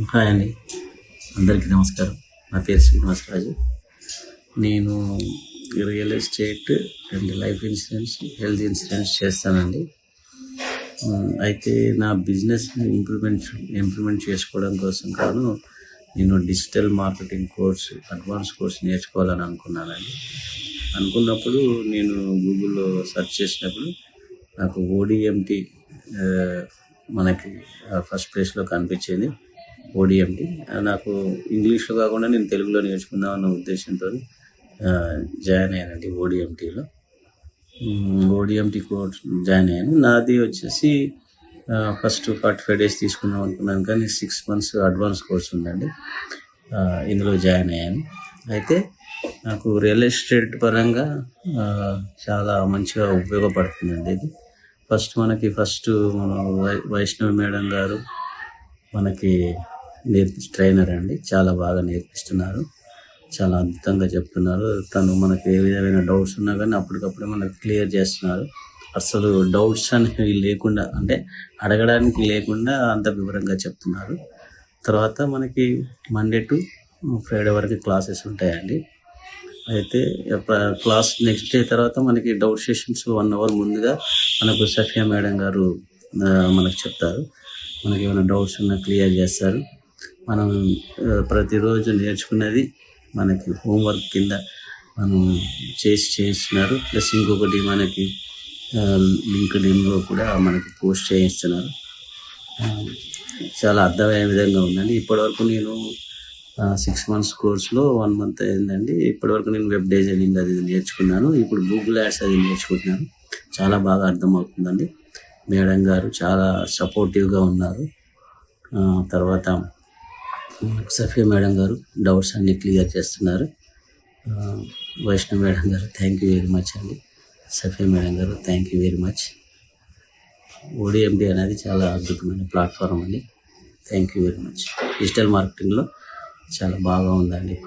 Hi అండి, అందరికీ నమస్కారం. నా పేరు శ్రీనివాసరాజు. నేను real estate and life insurance, health insurance చేస్తానండి. అయితే నా బిజినెస్ని ఇంప్రూవ్మెంట్ చేసుకోవడం కోసం నేను digital marketing course, advance course నేర్చుకోవాలని అనుకున్నప్పుడు నేను గూగుల్లో సెర్చ్ చేసినప్పుడు నాకు ఓడిఎంటి మనకి ఫస్ట్ ప్లేస్లో కనిపించింది. ఓడిఎంటి నాకు ఇంగ్లీష్లో కాకుండా నేను తెలుగులో నేర్చుకుందాం అన్న ఉద్దేశంతో జాయిన్ అయ్యానండి ఓడిఎంటీలో. ఓడిఎంటీ కోర్స్ జాయిన్ అయ్యాను. నాది వచ్చేసి ఫస్ట్ 45 days తీసుకుందాం అనుకున్నాను, కానీ 6 months అడ్వాన్స్ కోర్స్ ఉందండి. ఇందులో జాయిన్ అయ్యాను. అయితే నాకు రియల్ ఎస్టేట్ పరంగా చాలా మంచిగా ఉపయోగపడుతుందండి ఇది. ఫస్ట్ వైష్ణవి మేడం గారు మనకి ట్రైనర్ అండి. చాలా బాగా నేర్పిస్తున్నారు, చాలా అద్భుతంగా చెప్తున్నారు. తను మనకి ఏ విధమైన డౌట్స్ ఉన్నా కానీ అప్పటికప్పుడే మనకు క్లియర్ చేస్తున్నారు. అసలు డౌట్స్ అనేవి లేకుండా, అంటే అడగడానికి లేకుండా అంత వివరంగా చెప్తున్నారు. తర్వాత మనకి మండే టు ఫ్రైడే వరకు క్లాసెస్ ఉంటాయండి. అయితే క్లాస్ నెక్స్ట్ డే తర్వాత మనకి డౌట్ సెషన్స్ 1 hour ముందుగా మనకు సఫియా మేడం గారు మనకు చెప్తారు. మనకి ఏమైనా డౌట్స్ ఉన్నా క్లియర్ చేస్తారు. మనం ప్రతిరోజు నేర్చుకున్నది మనకి హోంవర్క్ కింద మనం చేస్తున్నారు. ప్లస్ ఇంకొకటి మనకి లింక్డ్ఇన్లో కూడా మనకి పోస్ట్ చేయిస్తున్నారు. చాలా అర్థమయ్యే విధంగా ఉందండి. ఇప్పటివరకు నేను 6 months కోర్సులో 1 month అయిందండి. ఇప్పటివరకు నేను వెబ్ డిజైనింగ్ అది నేర్చుకున్నాను. ఇప్పుడు గూగుల్ యాడ్స్ అది నేర్చుకుంటున్నాను. చాలా బాగా అర్థమవుతుందండి. మేడం గారు చాలా సపోర్టివ్గా ఉన్నారు. తర్వాత సఫియా మేడం గారు డౌట్స్ అన్నీ క్లియర్ చేస్తున్నారు. వైష్ణవ్ మేడం గారు థ్యాంక్ యూ వెరీ మచ్ అండి. సఫియా మేడం గారు thank you very much. ODMD అనేది చాలా అద్భుతమైన ప్లాట్ఫామ్ అండి. Thank you very much. Digital మార్కెటింగ్లో చాలా బాగా ఉందండి ఇప్పుడు.